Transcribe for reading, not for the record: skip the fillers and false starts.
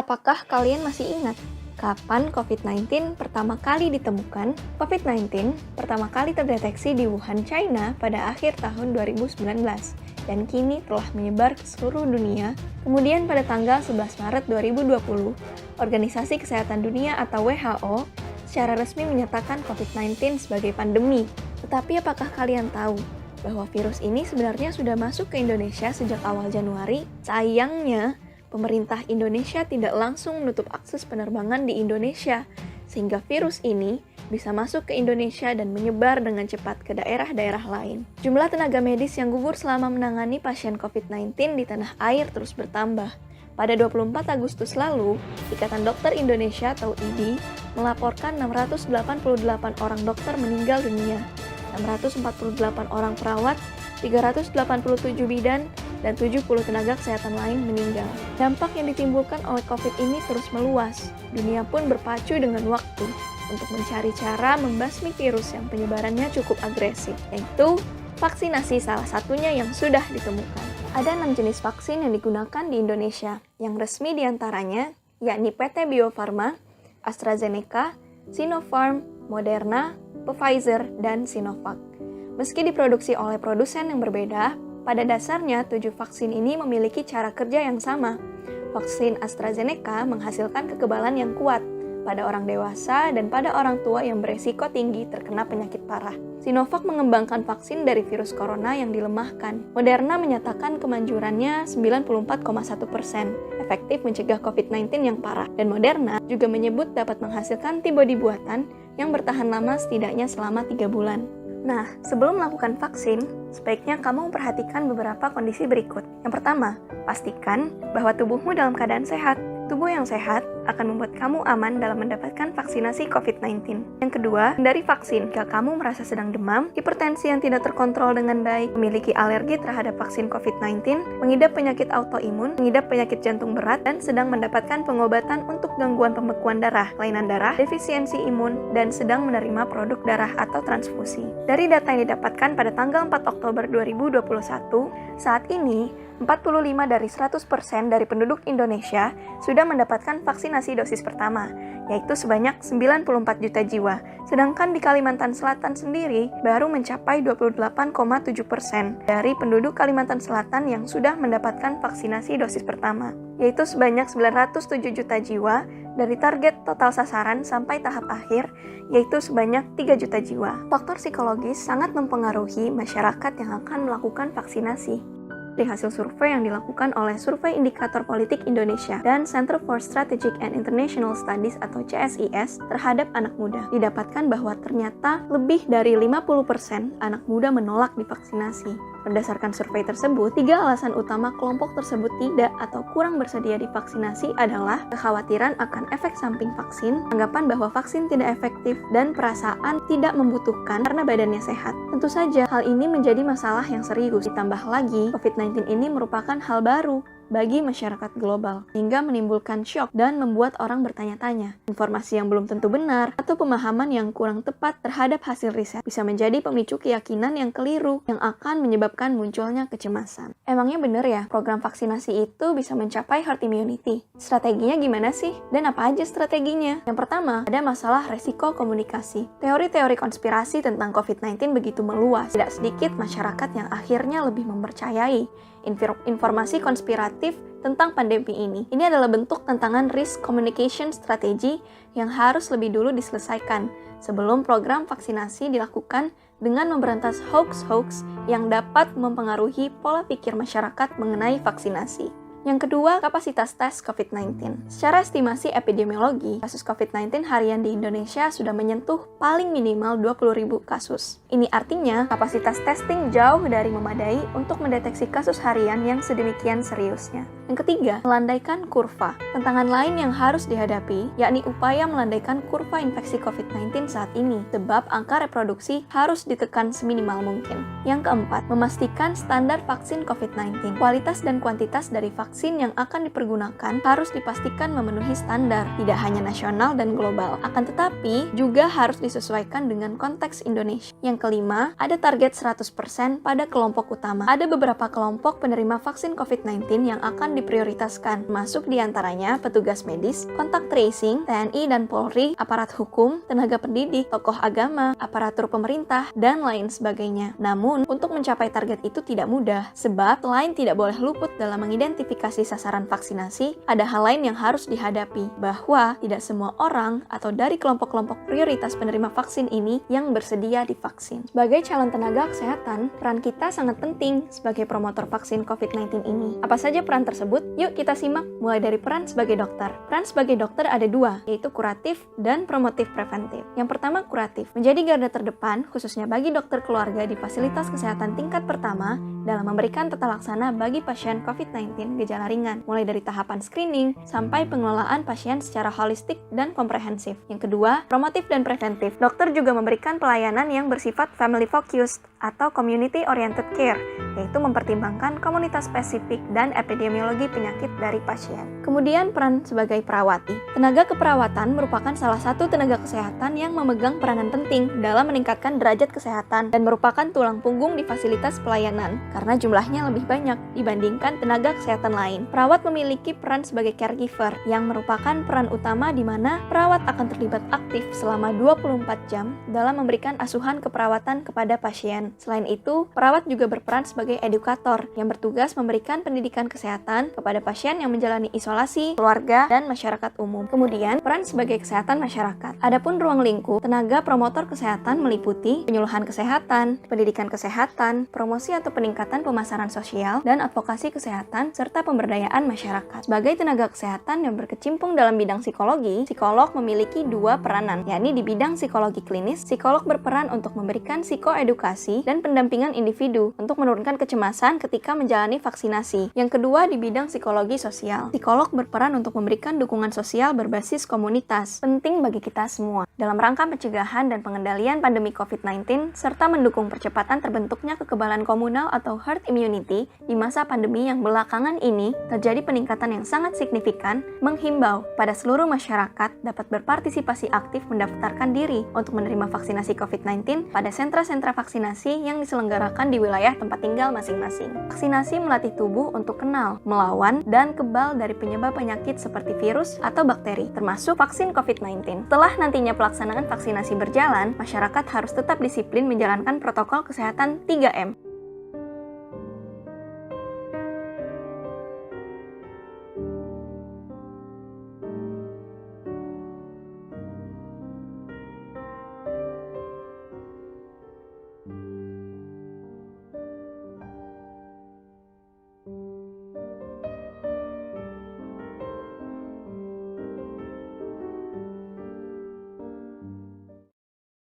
Apakah kalian masih ingat kapan COVID-19 pertama kali ditemukan? COVID-19 pertama kali terdeteksi di Wuhan, China pada akhir tahun 2019 dan kini telah menyebar ke seluruh dunia. Kemudian pada tanggal 11 Maret 2020, Organisasi Kesehatan Dunia atau WHO secara resmi menyatakan COVID-19 sebagai pandemi. Tetapi apakah kalian tahu bahwa virus ini sebenarnya sudah masuk ke Indonesia sejak awal Januari? Sayangnya, pemerintah Indonesia tidak langsung menutup akses penerbangan di Indonesia, sehingga virus ini bisa masuk ke Indonesia dan menyebar dengan cepat ke daerah-daerah lain. Jumlah tenaga medis yang gugur selama menangani pasien COVID-19 di tanah air terus bertambah. Pada 24 Agustus lalu, Ikatan Dokter Indonesia atau IDI melaporkan 688 orang dokter meninggal dunia, 648 orang perawat, 387 bidan, dan 70 tenaga kesehatan lain meninggal. Dampak yang ditimbulkan oleh COVID ini terus meluas. Dunia pun berpacu dengan waktu untuk mencari cara membasmi virus yang penyebarannya cukup agresif, yaitu vaksinasi salah satunya yang sudah ditemukan. Ada 6 jenis vaksin yang digunakan di Indonesia, yang resmi diantaranya yakni PT Bio Farma, AstraZeneca, Sinopharm, Moderna, Pfizer, dan Sinovac. Meski diproduksi oleh produsen yang berbeda, pada dasarnya 7 vaksin ini memiliki cara kerja yang sama. Vaksin AstraZeneca menghasilkan kekebalan yang kuat pada orang dewasa dan pada orang tua yang beresiko tinggi terkena penyakit parah. Sinovac mengembangkan vaksin dari virus corona yang dilemahkan. Moderna menyatakan kemanjurannya 94,1%, efektif mencegah COVID-19 yang parah. Dan Moderna juga menyebut dapat menghasilkan antibodi buatan yang bertahan lama setidaknya selama 3 bulan. Nah, sebelum melakukan vaksin, sebaiknya kamu memperhatikan beberapa kondisi berikut. Yang pertama, pastikan bahwa tubuhmu dalam keadaan sehat. Tubuh yang sehat akan membuat kamu aman dalam mendapatkan vaksinasi COVID-19. Yang kedua, hindari vaksin jika kamu merasa sedang demam, hipertensi yang tidak terkontrol dengan baik, memiliki alergi terhadap vaksin COVID-19, mengidap penyakit autoimun, mengidap penyakit jantung berat, dan sedang mendapatkan pengobatan untuk gangguan pembekuan darah, kelainan darah, defisiensi imun, dan sedang menerima produk darah atau transfusi. Dari data yang didapatkan pada tanggal 4 Oktober 2021, saat ini 45 dari 100% dari penduduk Indonesia sudah mendapatkan vaksinasi dosis pertama, yaitu sebanyak 94 juta jiwa. Sedangkan di Kalimantan Selatan sendiri baru mencapai 28,7% dari penduduk Kalimantan Selatan yang sudah mendapatkan vaksinasi dosis pertama, yaitu sebanyak 907 juta jiwa dari target total sasaran sampai tahap akhir, yaitu sebanyak 3 juta jiwa. Faktor psikologis sangat mempengaruhi masyarakat yang akan melakukan vaksinasi. Dari hasil survei yang dilakukan oleh Survei Indikator Politik Indonesia dan Center for Strategic and International Studies atau CSIS terhadap anak muda, didapatkan bahwa ternyata lebih dari 50% anak muda menolak divaksinasi. Berdasarkan survei tersebut, 3 alasan utama kelompok tersebut tidak atau kurang bersedia divaksinasi adalah kekhawatiran akan efek samping vaksin, anggapan bahwa vaksin tidak efektif, dan perasaan tidak membutuhkan karena badannya sehat. Tentu saja, hal ini menjadi masalah yang serius. Ditambah lagi, COVID-19 ini merupakan hal baru bagi masyarakat global, hingga menimbulkan syok dan membuat orang bertanya-tanya. Informasi yang belum tentu benar atau pemahaman yang kurang tepat terhadap hasil riset bisa menjadi pemicu keyakinan yang keliru yang akan menyebabkan munculnya kecemasan. Emangnya benar ya, program vaksinasi itu bisa mencapai herd immunity? Strateginya gimana sih? Dan apa aja strateginya? Yang pertama, ada masalah resiko komunikasi. Teori-teori konspirasi tentang COVID-19 begitu meluas. Tidak sedikit masyarakat yang akhirnya lebih mempercayai informasi konspiratif tentang pandemi ini. Ini adalah bentuk tantangan risk communication strategy yang harus lebih dulu diselesaikan sebelum program vaksinasi dilakukan dengan memberantas hoax-hoax yang dapat mempengaruhi pola pikir masyarakat mengenai vaksinasi. Yang kedua, kapasitas tes COVID-19. Secara estimasi epidemiologi, kasus COVID-19 harian di Indonesia sudah menyentuh paling minimal 20.000 kasus. Ini artinya kapasitas testing jauh dari memadai untuk mendeteksi kasus harian yang sedemikian seriusnya. Yang ketiga, melandaikan kurva. Tantangan lain yang harus dihadapi, yakni upaya melandaikan kurva infeksi COVID-19 saat ini, sebab angka reproduksi harus ditekan seminimal mungkin. Yang keempat, memastikan standar vaksin COVID-19. Kualitas dan kuantitas dari vaksin vaksin yang akan dipergunakan harus dipastikan memenuhi standar, tidak hanya nasional dan global. Akan tetapi, juga harus disesuaikan dengan konteks Indonesia. Yang kelima, ada target 100% pada kelompok utama. Ada beberapa kelompok penerima vaksin COVID-19 yang akan diprioritaskan, masuk diantaranya petugas medis, kontak tracing, TNI dan Polri, aparat hukum, tenaga pendidik, tokoh agama, aparatur pemerintah, dan lain sebagainya. Namun, untuk mencapai target itu tidak mudah, sebab selain tidak boleh luput dalam mengidentifikasi sasaran vaksinasi, ada hal lain yang harus dihadapi, bahwa tidak semua orang atau dari kelompok-kelompok prioritas penerima vaksin ini yang bersedia divaksin. Sebagai calon tenaga kesehatan, peran kita sangat penting sebagai promotor vaksin COVID-19 ini. Apa saja peran tersebut? Yuk kita simak, mulai dari peran sebagai dokter. Peran sebagai dokter ada dua, yaitu kuratif dan promotif preventif. Yang pertama, kuratif. Menjadi garda terdepan, khususnya bagi dokter keluarga di fasilitas kesehatan tingkat pertama, dalam memberikan tata laksana bagi pasien COVID-19 gejala ringan, mulai dari tahapan screening sampai pengelolaan pasien secara holistik dan komprehensif. Yang kedua, promotif dan preventif. Dokter juga memberikan pelayanan yang bersifat family focused atau community oriented care, yaitu mempertimbangkan komunitas spesifik dan epidemiologi penyakit dari pasien. Kemudian peran sebagai perawati. Tenaga keperawatan merupakan salah satu tenaga kesehatan yang memegang peranan penting dalam meningkatkan derajat kesehatan dan merupakan tulang punggung di fasilitas pelayanan karena jumlahnya lebih banyak dibandingkan tenaga kesehatan lain. Perawat memiliki peran sebagai caregiver yang merupakan peran utama di mana perawat akan terlibat aktif selama 24 jam dalam memberikan asuhan keperawatan kepada pasien. Selain itu, perawat juga berperan sebagai edukator yang bertugas memberikan pendidikan kesehatan kepada pasien yang menjalani isolasi, keluarga, dan masyarakat umum. Kemudian, peran sebagai kesehatan masyarakat. Adapun ruang lingkup, tenaga promotor kesehatan meliputi penyuluhan kesehatan, pendidikan kesehatan, promosi atau peningkatan pemasaran sosial, dan advokasi kesehatan, serta pemberdayaan masyarakat. Sebagai tenaga kesehatan yang berkecimpung dalam bidang psikologi, psikolog memiliki dua peranan, yakni di bidang psikologi klinis, psikolog berperan untuk memberikan psikoedukasi dan pendampingan individu untuk menurunkan kecemasan ketika menjalani vaksinasi. Yang kedua, di bidang psikologi sosial, psikolog berperan untuk memberikan dukungan sosial berbasis komunitas, penting bagi kita semua, dalam rangka pencegahan dan pengendalian pandemi COVID-19, serta mendukung percepatan terbentuknya kekebalan komunal atau herd immunity di masa pandemi yang belakangan ini terjadi peningkatan yang sangat signifikan, menghimbau pada seluruh masyarakat dapat berpartisipasi aktif mendaftarkan diri untuk menerima vaksinasi COVID-19 pada sentra-sentra vaksinasi yang diselenggarakan di wilayah tempat tinggal masing-masing. Vaksinasi melatih tubuh untuk kenal, melawan, dan kebal dari penyebab penyakit seperti virus atau bakteri, termasuk vaksin COVID-19. Setelah nantinya pelaksanaan vaksinasi berjalan, masyarakat harus tetap disiplin menjalankan protokol kesehatan 3M.